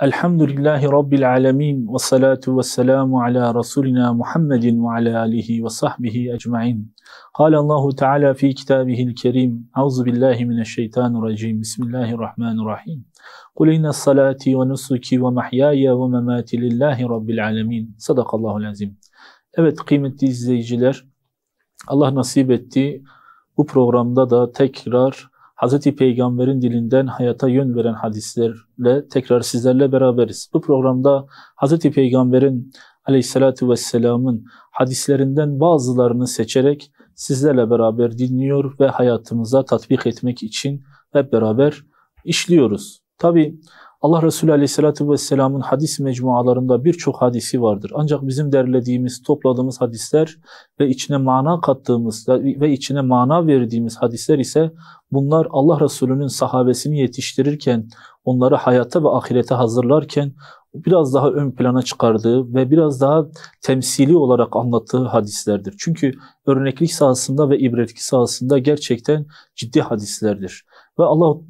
Elhamdülillahi Rabbil alemin ve salatu ve selamu ala Resulina Muhammedin ve ala alihi ve sahbihi ecma'in. Allahu Teala fi kitabihil kerim. Euzu billahi mineşşeytanirracim. Bismillahirrahmanirrahim. Kul inne salati ve nusuki ve mahyaya ve memati lillahi Rabbil alemin. Sadakallahul azim. Evet kıymetli izleyiciler, Allah nasip etti. Bu programda da tekrar Hz. Peygamber'in dilinden hayata yön veren hadislerle tekrar sizlerle beraberiz. Bu programda Hz. Peygamber'in aleyhissalatu vesselamın hadislerinden bazılarını seçerek sizlerle beraber dinliyor ve hayatımıza tatbik etmek için hep beraber işliyoruz. Tabi Allah Resulü aleyhissalatu vesselamın hadis mecmualarında birçok hadisi vardır. Ancak bizim derlediğimiz, topladığımız hadisler ve içine mana kattığımız ve içine mana verdiğimiz hadisler ise bunlar Allah Resulü'nün sahabesini yetiştirirken, onları hayata ve ahirete hazırlarken biraz daha ön plana çıkardığı ve biraz daha temsili olarak anlattığı hadislerdir. Çünkü örneklik sahasında ve ibretlik sahasında gerçekten ciddi hadislerdir. Ve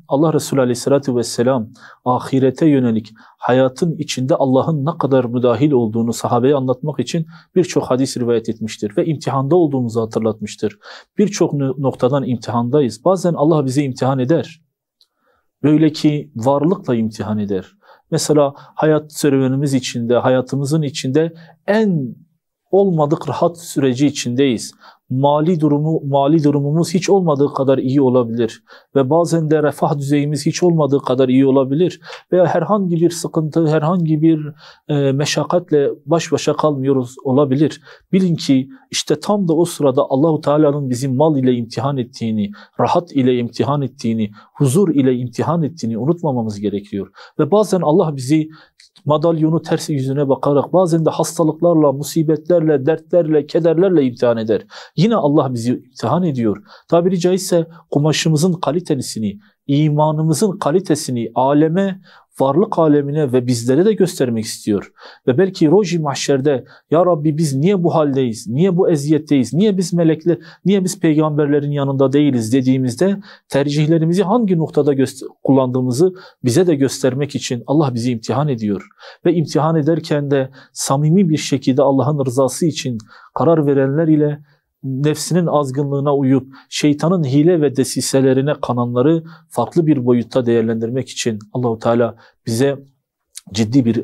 Allah Resulü Aleyhisselatü Vesselam ahirete yönelik hayatın içinde Allah'ın ne kadar müdahil olduğunu sahabeye anlatmak için birçok hadis rivayet etmiştir. Ve imtihanda olduğumuzu hatırlatmıştır. Birçok noktadan imtihandayız. Bazen Allah bizi imtihan eder. Böyle ki varlıkla imtihan eder. Mesela hayat serüvenimiz içinde, hayatımızın içinde en olmadık rahat süreci içindeyiz. Mali durumumuz hiç olmadığı kadar iyi olabilir ve bazen de refah düzeyimiz hiç olmadığı kadar iyi olabilir veya herhangi bir sıkıntı, herhangi bir meşakkatle baş başa kalmıyoruz olabilir. Bilin ki işte tam da o sırada Allahu Teala'nın bizi mal ile imtihan ettiğini, rahat ile imtihan ettiğini, huzur ile imtihan ettiğini unutmamamız gerekiyor. Ve bazen Allah bizi madalyonu ters yüzüne bakarak, bazen de hastalıklarla, musibetlerle, dertlerle, kederlerle imtihan eder. Yine Allah bizi imtihan ediyor. Tabiri caizse kumaşımızın kalitesini, imanımızın kalitesini aleme, varlık alemine ve bizlere de göstermek istiyor. Ve belki roji mahşerde ya Rabbi biz niye bu haldeyiz, niye bu eziyetteyiz, niye biz peygamberlerin yanında değiliz dediğimizde tercihlerimizi hangi noktada kullandığımızı bize de göstermek için Allah bizi imtihan ediyor. Ve imtihan ederken de samimi bir şekilde Allah'ın rızası için karar verenler ile nefsinin azgınlığına uyup şeytanın hile ve desiselerine kananları farklı bir boyutta değerlendirmek için Allahu Teala bize ciddi bir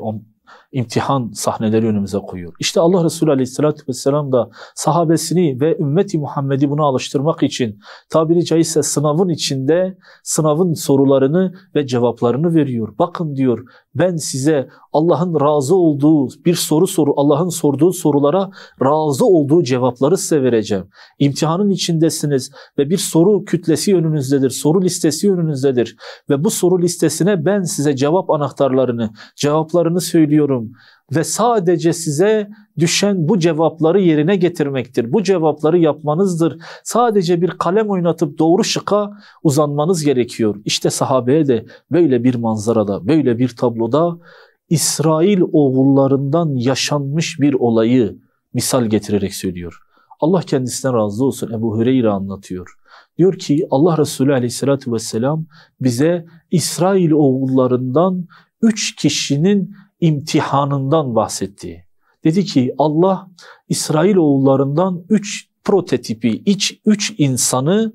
imtihan sahneleri önümüze koyuyor. İşte Allah Resulü Aleyhisselatü Vesselam da sahabesini ve ümmeti Muhammed'i buna alıştırmak için tabiri caizse sınavın içinde sınavın sorularını ve cevaplarını veriyor. Bakın diyor, ben size Allah'ın razı olduğu bir soru Allah'ın sorduğu sorulara razı olduğu cevapları size vereceğim. İmtihanın içindesiniz ve bir soru kütlesi önünüzdedir, soru listesi önünüzdedir ve bu soru listesine ben size cevaplarını söylüyorum ve sadece size düşen bu cevapları yerine getirmektir. Bu cevapları yapmanızdır. Sadece bir kalem oynatıp doğru şıkka uzanmanız gerekiyor. İşte sahabeye de böyle bir manzarada, böyle bir tabloda İsrail oğullarından yaşanmış bir olayı misal getirerek söylüyor. Allah kendisinden razı olsun, Ebu Hüreyre anlatıyor. Diyor ki Allah Resulü Aleyhisselatü Vesselam bize İsrail oğullarından 3 kişinin imtihanından bahsetti. Dedi ki Allah İsrail oğullarından 3 prototipi, 3 insanı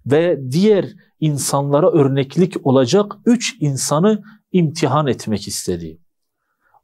ve diğer insanlara örneklik olacak 3 insanı imtihan etmek istedi.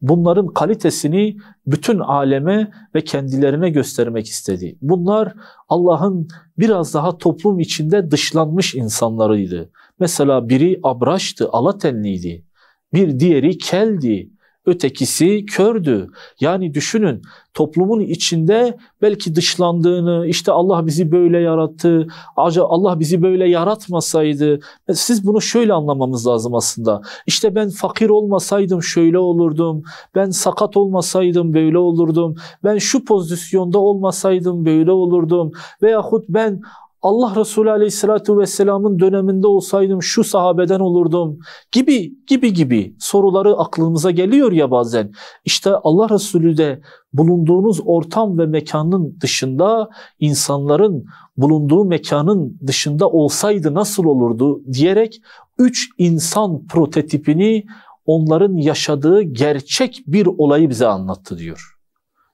Bunların kalitesini bütün aleme ve kendilerine göstermek istedi. Bunlar Allah'ın biraz daha toplum içinde dışlanmış insanlarıydı. Mesela biri abraştı, alatenliydi. Bir diğeri keldi. Ötekisi kördü. Yani düşünün, toplumun içinde belki dışlandığını, işte Allah bizi böyle yarattı, Allah bizi böyle yaratmasaydı, siz bunu şöyle anlamamız lazım aslında. İşte ben fakir olmasaydım şöyle olurdum, ben sakat olmasaydım böyle olurdum, ben şu pozisyonda olmasaydım böyle olurdum veyahut ben Allah Resulü Aleyhisselatü Vesselam'ın döneminde olsaydım şu sahabeden olurdum gibi soruları aklımıza geliyor ya bazen. İşte Allah Resulü de bulunduğunuz ortam ve mekanın dışında, insanların bulunduğu mekanın dışında olsaydı nasıl olurdu diyerek 3 insan prototipini onların yaşadığı gerçek bir olayı bize anlattı diyor.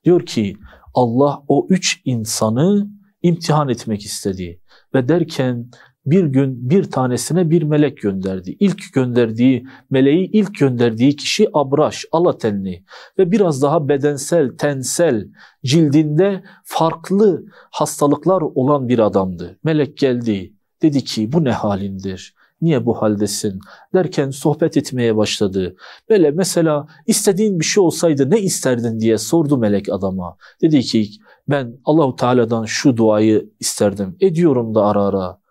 Diyor ki Allah o 3 insanı imtihan etmek istedi ve derken bir gün bir tanesine bir melek gönderdi. İlk gönderdiği kişi Abraş, alatenli ve biraz daha bedensel, tensel, cildinde farklı hastalıklar olan bir adamdı. Melek geldi, dedi ki bu ne halindir? Niye bu haldesin? Derken sohbet etmeye başladı. Böyle mesela istediğin bir şey olsaydı ne isterdin diye sordu melek adama. Dedi ki ben Allahu Teala'dan şu duayı isterdim. Ediyorum da ara ara.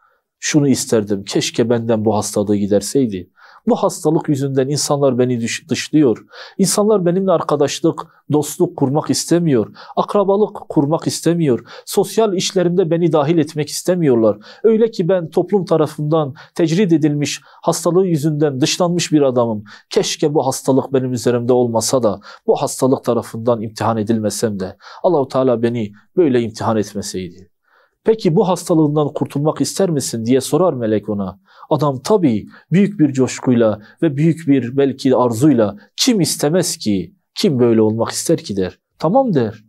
Şunu isterdim, keşke benden bu hastalığı giderseydi. Bu hastalık yüzünden insanlar beni dışlıyor. İnsanlar benimle arkadaşlık, dostluk kurmak istemiyor. Akrabalık kurmak istemiyor. Sosyal işlerimde beni dahil etmek istemiyorlar. Öyle ki ben toplum tarafından tecrid edilmiş, hastalığı yüzünden dışlanmış bir adamım. Keşke bu hastalık benim üzerimde olmasa da, bu hastalık tarafından imtihan edilmesem de, Allah-u Teala beni böyle imtihan etmeseydi. Peki bu hastalığından kurtulmak ister misin diye sorar melek ona. Adam tabii büyük bir coşkuyla ve büyük bir belki arzuyla kim istemez ki, kim böyle olmak ister ki der. Tamam der.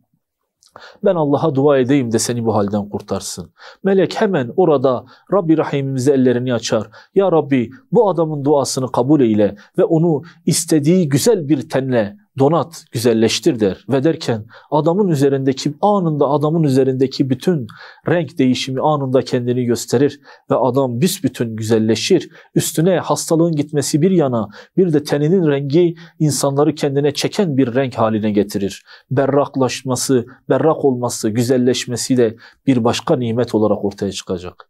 Ben Allah'a dua edeyim de seni bu halden kurtarsın. Melek hemen orada Rabbi Rahimimize ellerini açar. Ya Rabbi bu adamın duasını kabul eyle ve onu istediği güzel bir tenle donat, güzelleştir der. Ve derken adamın üzerindeki bütün renk değişimi anında kendini gösterir ve adam büsbütün güzelleşir. Üstüne hastalığın gitmesi bir yana bir de teninin rengi insanları kendine çeken bir renk haline getirir. Berrak olması, güzelleşmesi de bir başka nimet olarak ortaya çıkacak.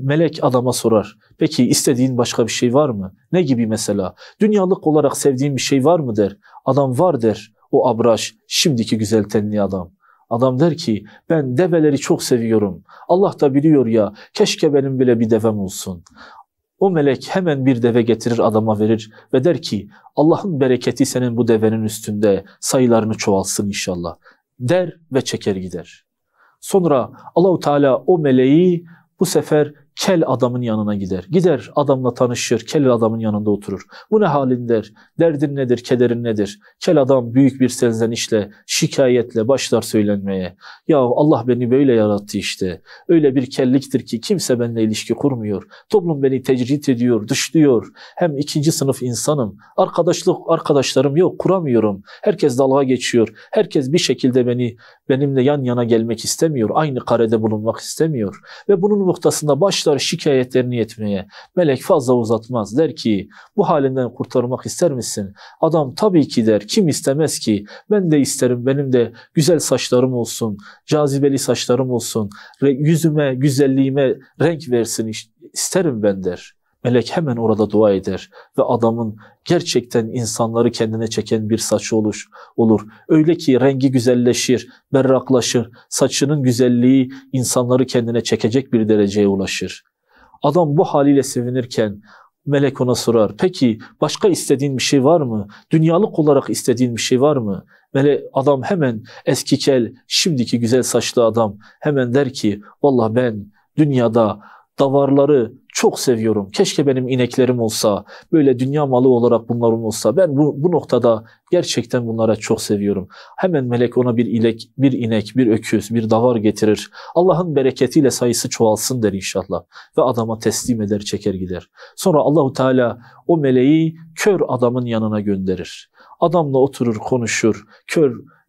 Melek adama sorar. Peki istediğin başka bir şey var mı? Ne gibi mesela? Dünyalık olarak sevdiğin bir şey var mı der. Adam var der. O Abraş, şimdiki güzel tenli adam. Adam der ki ben develeri çok seviyorum. Allah da biliyor ya, keşke benim bile bir devem olsun. O melek hemen bir deve getirir adama verir ve der ki Allah'ın bereketi senin bu devenin üstünde, sayılarını çoğalsın inşallah der ve çeker gider. Sonra Allah-u Teala o meleği bu sefer kel adamın yanına gider. Gider adamla tanışır, kel adamın yanında oturur. Bu ne halin der, derdin nedir, kederin nedir? Kel adam büyük bir serzenişle, şikayetle başlar söylenmeye. Ya Allah beni böyle yarattı işte. Öyle bir kelliktir ki kimse benimle ilişki kurmuyor. Toplum beni tecrit ediyor, dışlıyor. Hem 2. sınıf insanım. Arkadaşlarım yok, kuramıyorum. Herkes dalga geçiyor. Herkes bir şekilde benimle yan yana gelmek istemiyor. Aynı karede bulunmak istemiyor. Ve bunun noktasında başlar şikayetlerini etmeye. Melek fazla uzatmaz. Der ki bu halinden kurtarmak ister misin? Adam tabii ki der. Kim istemez ki? Ben de isterim. Benim de güzel saçlarım olsun. Cazibeli saçlarım olsun. Yüzüme, güzelliğime renk versin. İsterim ben der. Melek hemen orada dua eder ve adamın gerçekten insanları kendine çeken bir saçı olur. Öyle ki rengi güzelleşir, berraklaşır, saçının güzelliği insanları kendine çekecek bir dereceye ulaşır. Adam bu haliyle sevinirken melek ona sorar, peki başka istediğin bir şey var mı? Dünyalık olarak istediğin bir şey var mı? Adam hemen eski kel, şimdiki güzel saçlı adam hemen der ki, vallahi ben dünyada davarları çok seviyorum. Keşke benim ineklerim olsa, böyle dünya malı olarak bunlarım olsa. Ben bu noktada gerçekten bunlara çok seviyorum. Hemen melek ona bir inek, bir öküz, bir davar getirir. Allah'ın bereketiyle sayısı çoğalsın der inşallah. Ve adama teslim eder, çeker gider. Sonra Allahu Teala o meleği kör adamın yanına gönderir. Adamla oturur, konuşur.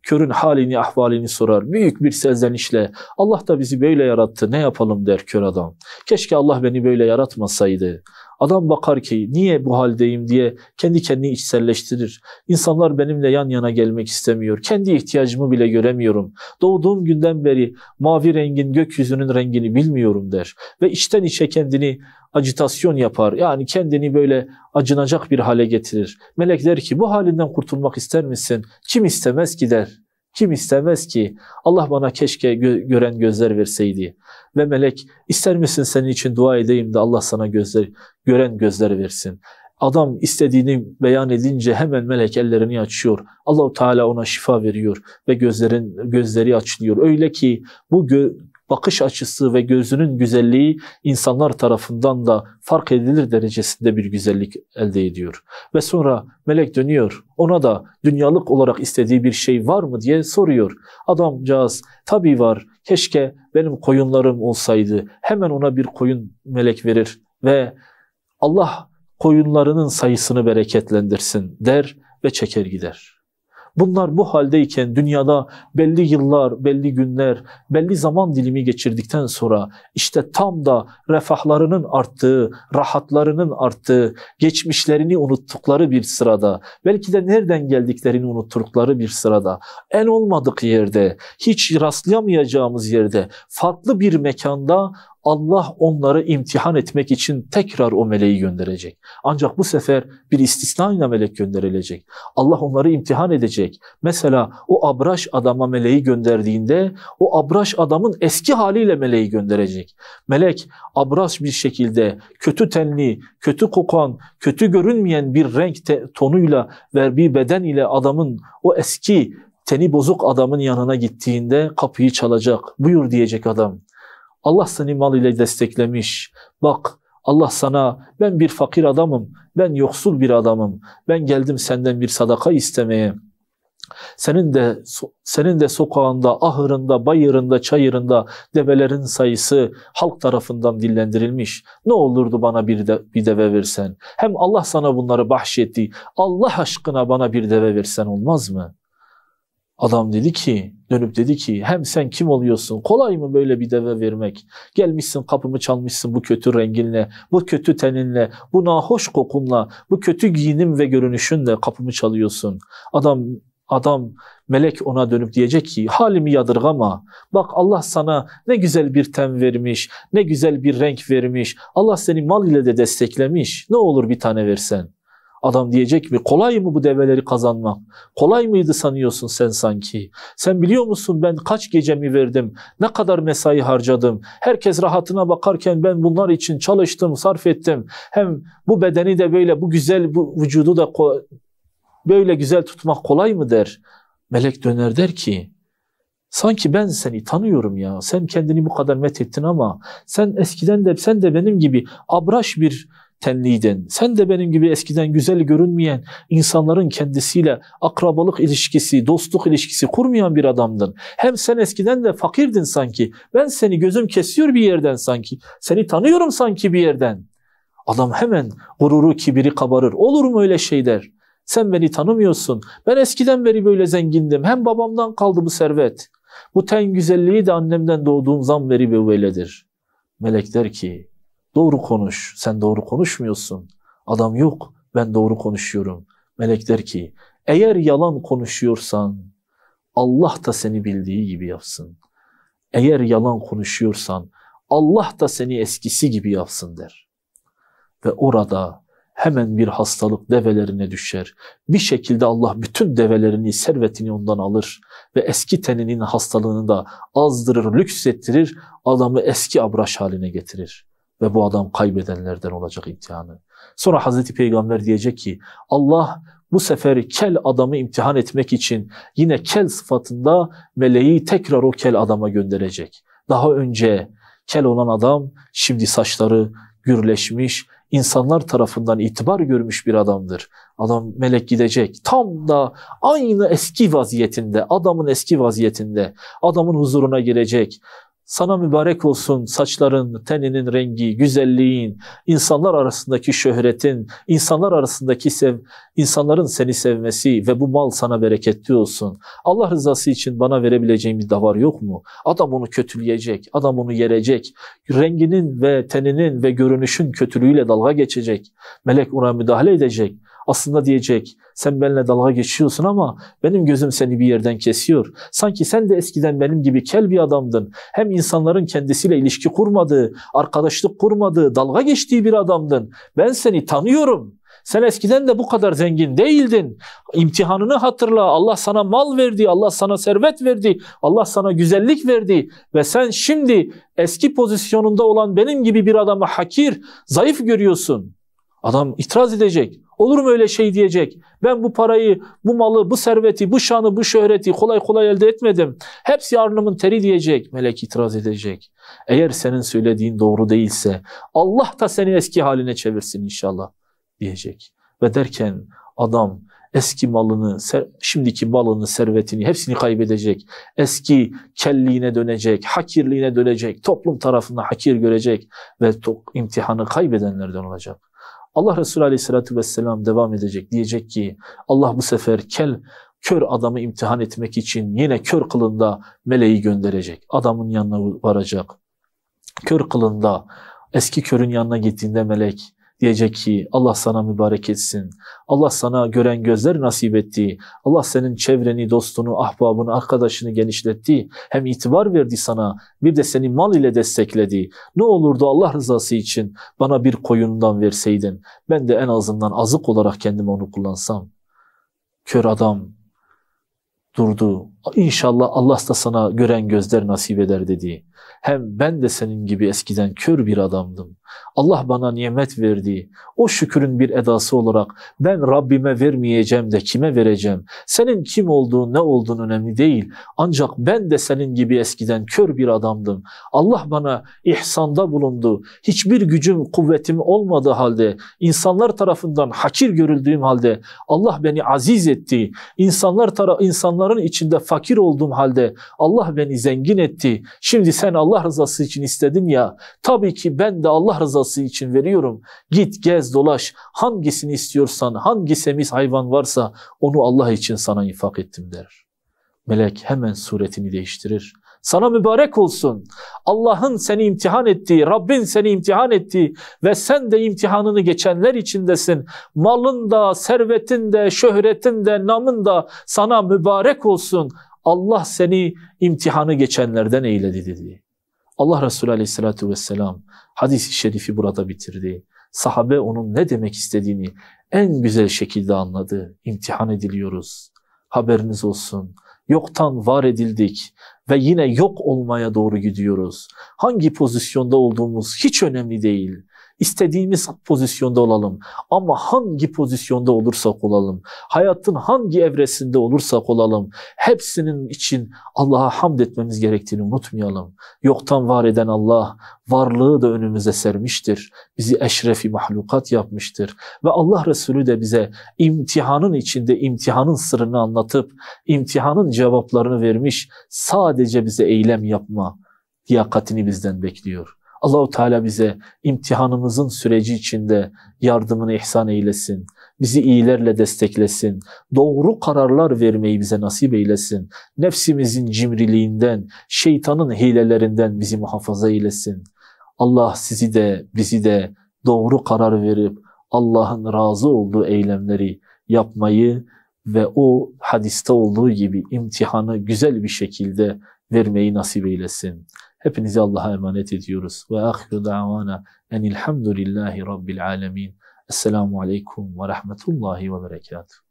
Körün halini, ahvalini sorar. Büyük bir serzenişle Allah da bizi böyle yarattı, ne yapalım der kör adam. Keşke Allah beni böyle yaratmasaydı. Adam bakar ki niye bu haldeyim diye kendi kendini içselleştirir. İnsanlar benimle yan yana gelmek istemiyor. Kendi ihtiyacımı bile göremiyorum. Doğduğum günden beri mavi rengin, gökyüzünün rengini bilmiyorum der. Ve içten içe kendini acitasyon yapar. Yani kendini böyle acınacak bir hale getirir. Melek der ki bu halinden kurtulmak ister misin? Kim istemez ki der. Kim istemez ki? Allah bana keşke gören gözler verseydi. Ve melek ister misin senin için dua edeyim de Allah sana gören gözler versin. Adam istediğini beyan edince hemen melek ellerini açıyor. Allah-u Teala ona şifa veriyor ve gözleri açılıyor. Öyle ki bakış açısı ve gözünün güzelliği insanlar tarafından da fark edilir derecesinde bir güzellik elde ediyor. Ve sonra melek dönüyor, ona da dünyalık olarak istediği bir şey var mı diye soruyor. Adamcağız tabii var, keşke benim koyunlarım olsaydı. Hemen ona bir koyun melek verir ve Allah koyunlarının sayısını bereketlendirsin der ve çeker gider. Bunlar bu haldeyken dünyada belli yıllar, belli günler, belli zaman dilimi geçirdikten sonra işte tam da refahlarının arttığı, rahatlarının arttığı, geçmişlerini unuttukları bir sırada, belki de nereden geldiklerini unuttukları bir sırada, en olmadık yerde, hiç rastlayamayacağımız yerde, farklı bir mekanda Allah onları imtihan etmek için tekrar o meleği gönderecek. Ancak bu sefer bir istisnayla melek gönderilecek. Allah onları imtihan edecek. Mesela o abraş adama meleği gönderdiğinde o abraş adamın eski haliyle meleği gönderecek. Melek abraş bir şekilde kötü tenli, kötü kokan, kötü görünmeyen bir renk tonuyla ve bir beden ile adamın o eski teni bozuk adamın yanına gittiğinde kapıyı çalacak. Buyur diyecek adam. Allah seni mal ile desteklemiş. Bak Allah sana, ben bir fakir adamım, ben yoksul bir adamım. Ben geldim senden bir sadaka istemeye. Senin de sokağında, ahırında, bayırında, çayırında develerin sayısı halk tarafından dillendirilmiş. Ne olurdu bana bir deve versen? Hem Allah sana bunları bahşetti. Allah aşkına bana bir deve versen olmaz mı? Adam dönüp dedi ki hem sen kim oluyorsun? Kolay mı böyle bir deve vermek? Gelmişsin kapımı çalmışsın bu kötü renginle, bu kötü teninle, bu nahoş kokunla, bu kötü giyinim ve görünüşünle kapımı çalıyorsun. Adam melek ona dönüp diyecek ki halimi yadırgama. Bak Allah sana ne güzel bir ten vermiş, ne güzel bir renk vermiş. Allah seni mal ile de desteklemiş. Ne olur bir tane versen. Adam diyecek mi kolay mı bu develeri kazanmak? Kolay mıydı sanıyorsun sen sanki? Sen biliyor musun ben kaç gecemi verdim? Ne kadar mesai harcadım? Herkes rahatına bakarken ben bunlar için çalıştım, sarf ettim. Hem bu bedeni de böyle bu güzel bu vücudu da böyle güzel tutmak kolay mı der? Melek döner der ki sanki ben seni tanıyorum ya. Sen kendini bu kadar methettin ama sen de benim gibi abraş bir tenliydin. Sen de benim gibi eskiden güzel görünmeyen insanların kendisiyle akrabalık ilişkisi, dostluk ilişkisi kurmayan bir adamdın. Hem sen eskiden de fakirdin sanki. Ben seni gözüm kesiyor bir yerden sanki. Seni tanıyorum sanki bir yerden. Adam hemen gururu, kibiri kabarır. Olur mu öyle şey der. Sen beni tanımıyorsun. Ben eskiden beri böyle zengindim. Hem babamdan kaldı bu servet. Bu ten güzelliği de annemden doğduğumdan beri böyledir. Melek der ki doğru konuş. Sen doğru konuşmuyorsun. Adam yok. Ben doğru konuşuyorum. Melek der ki eğer yalan konuşuyorsan Allah da seni bildiği gibi yapsın. Eğer yalan konuşuyorsan Allah da seni eskisi gibi yapsın der. Ve orada hemen bir hastalık develerine düşer. Bir şekilde Allah bütün develerini, servetini ondan alır ve eski teninin hastalığını da azdırır, lüksettirir, adamı eski abraş haline getirir. Ve bu adam kaybedenlerden olacak imtihanı. Sonra Hazreti Peygamber diyecek ki Allah bu sefer kel adamı imtihan etmek için yine kel sıfatında meleği tekrar o kel adama gönderecek. Daha önce kel olan adam şimdi saçları gürleşmiş, insanlar tarafından itibar görmüş bir adamdır. Melek gidecek tam da aynı eski vaziyetinde, adamın eski vaziyetinde adamın huzuruna girecek. Sana mübarek olsun saçların, teninin rengi, güzelliğin, insanlar arasındaki şöhretin, insanlar arasındaki insanların seni sevmesi ve bu mal sana bereketli olsun. Allah rızası için bana verebileceğin bir davar yok mu? Adam onu kötüleyecek, adam onu yerecek. Renginin ve teninin ve görünüşün kötülüğüyle dalga geçecek. Melek ona müdahale edecek. Aslında diyecek, sen benimle dalga geçiyorsun ama benim gözüm seni bir yerden kesiyor. Sanki sen de eskiden benim gibi kel bir adamdın. Hem insanların kendisiyle ilişki kurmadığı, arkadaşlık kurmadığı, dalga geçtiği bir adamdın. Ben seni tanıyorum. Sen eskiden de bu kadar zengin değildin. İmtihanını hatırla. Allah sana mal verdi, Allah sana servet verdi, Allah sana güzellik verdi. Ve sen şimdi eski pozisyonunda olan benim gibi bir adamı hakir, zayıf görüyorsun. Adam itiraz edecek. Olur mu öyle şey diyecek? Ben bu parayı, bu malı, bu serveti, bu şanı, bu şöhreti kolay kolay elde etmedim. Hepsi alnımın teri diyecek. Melek itiraz edecek. Eğer senin söylediğin doğru değilse Allah da seni eski haline çevirsin inşallah diyecek. Ve derken adam eski malını, şimdiki malını, servetini hepsini kaybedecek. Eski kelliğine dönecek, hakirliğine dönecek, toplum tarafından hakir görecek ve imtihanı kaybedenlerden olacak. Allah Resulü Aleyhisselatü Vesselam devam edecek. Diyecek ki Allah bu sefer kör adamı imtihan etmek için yine kör kılında meleği gönderecek. Adamın yanına varacak. Kör kılında, eski körün yanına gittiğinde melek diyecek ki Allah sana mübarek etsin. Allah sana gören gözler nasip etti. Allah senin çevreni, dostunu, ahbabını, arkadaşını genişletti. Hem itibar verdi sana, bir de seni mal ile destekledi. Ne olurdu Allah rızası için bana bir koyundan verseydin. Ben de en azından azık olarak kendime onu kullansam. Kör adam durdu. İnşallah Allah da sana gören gözler nasip eder dedi. Hem ben de senin gibi eskiden kör bir adamdım. Allah bana nimet verdi. O şükrün bir edası olarak ben Rabbime vermeyeceğim de kime vereceğim? Senin kim olduğun, ne olduğun önemli değil. Ancak ben de senin gibi eskiden kör bir adamdım. Allah bana ihsanda bulundu. Hiçbir gücüm, kuvvetim olmadığı halde, insanlar tarafından hakir görüldüğüm halde Allah beni aziz etti. İnsanların içinde fakir olduğum halde Allah beni zengin etti. Şimdi sen Allah rızası için istedin ya, tabii ki ben de Allah rızası için veriyorum. Git gez dolaş, hangisini istiyorsan, hangi semiz hayvan varsa onu Allah için sana infak ettim der. Melek hemen suretini değiştirir. Sana mübarek olsun. Allah'ın seni imtihan ettiği, Rabbin seni imtihan ettiği ve sen de imtihanını geçenler içindesin. Malın da, servetin de, şöhretin de, namın da sana mübarek olsun. Allah seni imtihanı geçenlerden eyledi dedi. Allah Resulü Aleyhisselatü Vesselam hadis-i şerifi burada bitirdi. Sahabe onun ne demek istediğini en güzel şekilde anladı. İmtihan ediliyoruz. Haberiniz olsun. Yoktan var edildik ve yine yok olmaya doğru gidiyoruz. Hangi pozisyonda olduğumuz hiç önemli değil. İstediğimiz pozisyonda olalım ama hangi pozisyonda olursak olalım, hayatın hangi evresinde olursak olalım, hepsinin için Allah'a hamd etmemiz gerektiğini unutmayalım. Yoktan var eden Allah, varlığı da önümüze sermiştir. Bizi eşrefi mahlukat yapmıştır. Ve Allah Resulü de bize imtihanın içinde imtihanın sırrını anlatıp, imtihanın cevaplarını vermiş, sadece bize eylem yapma liyakatini bizden bekliyor. Allah-u Teala bize imtihanımızın süreci içinde yardımını ihsan eylesin. Bizi iyilerle desteklesin. Doğru kararlar vermeyi bize nasip eylesin. Nefsimizin cimriliğinden, şeytanın hilelerinden bizi muhafaza eylesin. Allah sizi de bizi de doğru karar verip Allah'ın razı olduğu eylemleri yapmayı ve o hadiste olduğu gibi imtihanı güzel bir şekilde vermeyi nasip eylesin. Hepinizi Allah'a emanet ediyoruz. Ve ahiru da'vana enilhamdülillahi rabbil alemin. Esselamu aleyküm ve rahmetullahi ve berekatuhu.